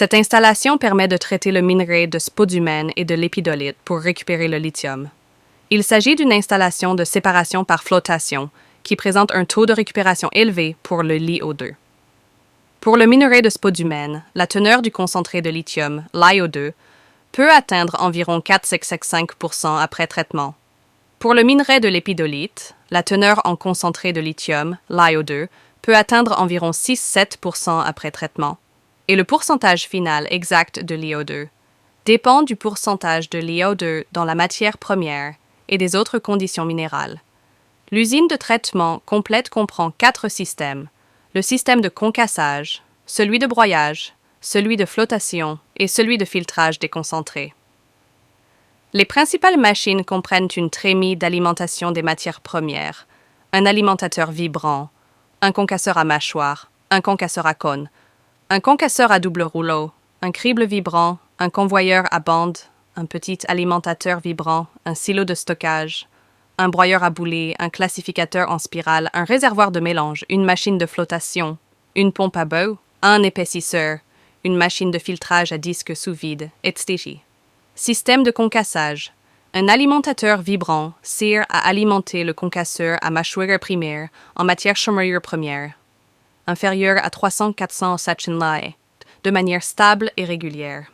Cette installation permet de traiter le minerai de spodumène et de l'épidolite pour récupérer le lithium. Il s'agit d'une installation de séparation par flottation qui présente un taux de récupération élevé pour le LiO2. Pour le minerai de spodumène, la teneur du concentré de lithium, LiO2, peut atteindre environ 4,65% après traitement. Pour le minerai de l'épidolite, la teneur en concentré de lithium, LiO2, peut atteindre environ 6,7% après traitement. Et le pourcentage final exact de LiO2 dépend du pourcentage de LiO2 dans la matière première et des autres conditions minérales. L'usine de traitement complète comprend 4 systèmes: le système de concassage, celui de broyage, celui de flottation et celui de filtrage des concentrés. Les principales machines comprennent une trémie d'alimentation des matières premières, un alimentateur vibrant, un concasseur à mâchoire, un concasseur à cône, un concasseur à double rouleau, un crible vibrant, un convoyeur à bande, un petit alimentateur vibrant, un silo de stockage, un broyeur à boulet, un classificateur en spirale, un réservoir de mélange, une machine de flottation, une pompe à bœuf, un épaississeur, une machine de filtrage à disque sous vide, etc. Système de concassage. Un alimentateur vibrant sert à alimenter le concasseur à mâchoire primaire en matière chômeur première, inférieure à 300-400 Sachin-Lai, de manière stable et régulière.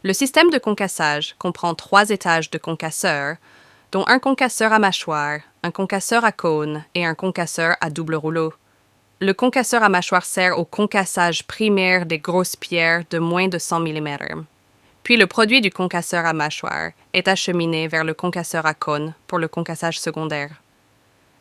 Le système de concassage comprend 3 étages de concasseur, dont un concasseur à mâchoire, un concasseur à cône et un concasseur à double rouleau. Le concasseur à mâchoire sert au concassage primaire des grosses pierres de moins de 100 mm. Puis le produit du concasseur à mâchoire est acheminé vers le concasseur à cône pour le concassage secondaire.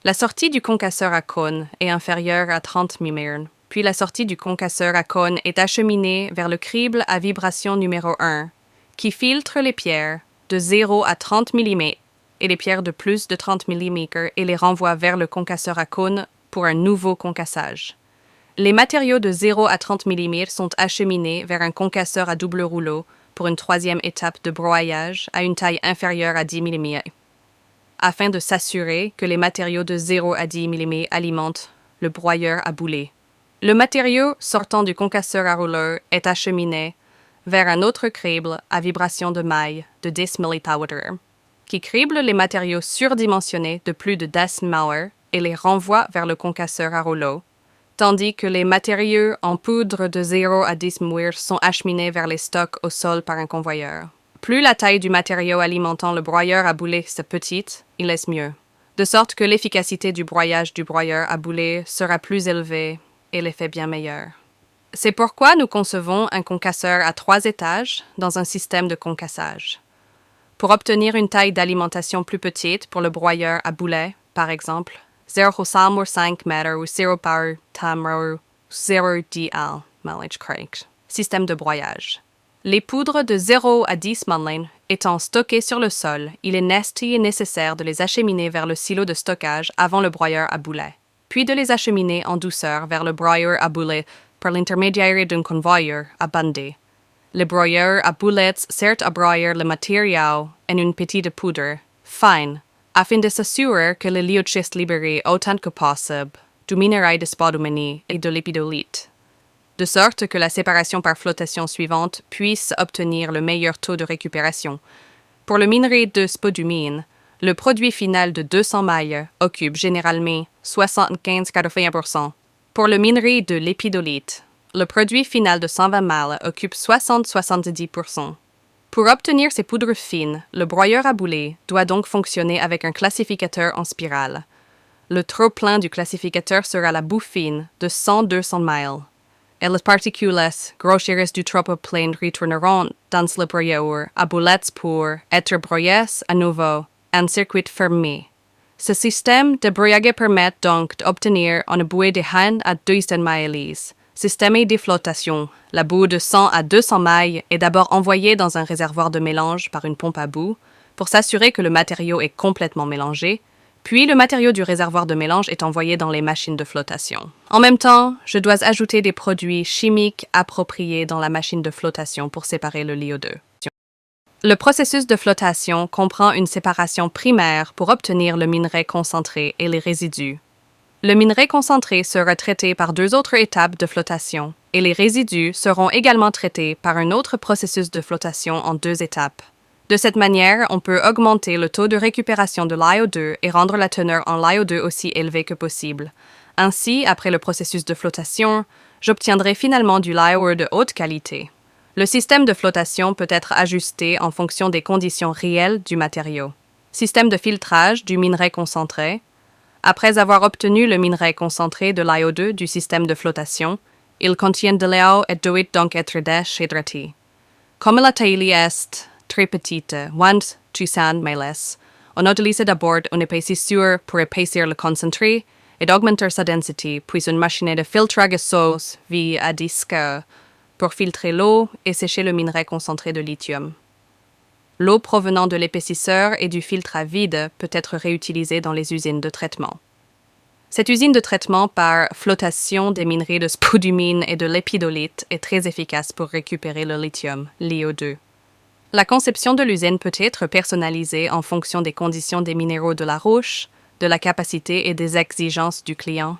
La sortie du concasseur à cône est inférieure à 30 mm, puis la sortie du concasseur à cône est acheminée vers le crible à vibration numéro 1, qui filtre les pierres de 0 à 30 mm et les pierres de plus de 30 mm et les renvoie vers le concasseur à cône pour un nouveau concassage. Les matériaux de 0 à 30 mm sont acheminés vers un concasseur à double rouleau pour une 3e étape de broyage à une taille inférieure à 10 mm, afin de s'assurer que les matériaux de 0 à 10 mm alimentent le broyeur à boulet. Le matériau sortant du concasseur à rouleur est acheminé vers un autre crible à vibration de maille de 10 millipowder, qui crible les matériaux surdimensionnés de plus de 10 mAh et les renvoie vers le concasseur à rouleau, tandis que les matériaux en poudre de 0 à 10 mWh sont acheminés vers les stocks au sol par un convoyeur. Plus la taille du matériau alimentant le broyeur à boulet est petite, il est mieux, de sorte que l'efficacité du broyage du broyeur à boulet sera plus élevée et l'effet bien meilleur. C'est pourquoi nous concevons un concasseur à 3 étages dans un système de concassage. Pour obtenir une taille d'alimentation plus petite pour le broyeur à boulet, par exemple, 0,5 m ou 0 par tamro 0 dl malage craig. Système de broyage. Les poudres de 0 à 10 manlin étant stockées sur le sol, il est nécessaire de les acheminer vers le silo de stockage avant le broyeur à boulet, puis de les acheminer en douceur vers le broyeur à boulet par l'intermédiaire d'un convoyeur à bandé. Le broyeur à boulettes sert à broyer le matériau en une petite poudre fine, afin de s'assurer que le lithium libéré autant que possible du minerai de spodumène et de l'épidolite, de sorte que la séparation par flottation suivante puisse obtenir le meilleur taux de récupération. Pour le minerai de spodumène, le produit final de 200 mailles occupe généralement 75-80%. Pour le minerai de l'épidolite, le produit final de 120 mailles occupe 60-70%. Pour obtenir ces poudres fines, le broyeur à boulet doit donc fonctionner avec un classificateur en spirale. Le trop-plein du classificateur sera la boue fine de 100-200 miles, et les particules grossières du trop-plein retourneront dans le broyeur à boulettes pour être broyées à nouveau en circuit fermé. Ce système de broyage permet donc d'obtenir une bouée de 1 à 200 miles. Système de flottation. La boue de 100 à 200 mailles est d'abord envoyée dans un réservoir de mélange par une pompe à boue pour s'assurer que le matériau est complètement mélangé, puis le matériau du réservoir de mélange est envoyé dans les machines de flottation. En même temps, je dois ajouter des produits chimiques appropriés dans la machine de flottation pour séparer le LiO2. Le processus de flottation comprend une séparation primaire pour obtenir le minerai concentré et les résidus. Le minerai concentré sera traité par deux autres étapes de flottation, et les résidus seront également traités par un autre processus de flottation en deux étapes. De cette manière, on peut augmenter le taux de récupération de l'IO2 et rendre la teneur en l'IO2 aussi élevée que possible. Ainsi, après le processus de flottation, j'obtiendrai finalement du LIO2 de haute qualité. Le système de flottation peut être ajusté en fonction des conditions réelles du matériau. Système de filtrage du minerai concentré. Après avoir obtenu le minerai concentré de l'IO2 du système de flottation, il contient de l'eau et doit donc être déshydraté. Comme la taille est très petite, 1-200 miles, on utilise d'abord une épaississeur pour épaissir le concentré et d'augmenter sa densité, puis une machine de filtrage gazeuse à disque pour filtrer l'eau et sécher le minerai concentré de lithium. L'eau provenant de l'épaississeur et du filtre à vide peut être réutilisée dans les usines de traitement. Cette usine de traitement par flottation des minerais de spodumène et de l'épidolite est très efficace pour récupérer le lithium, l'IO2. La conception de l'usine peut être personnalisée en fonction des conditions des minéraux de la roche, de la capacité et des exigences du client.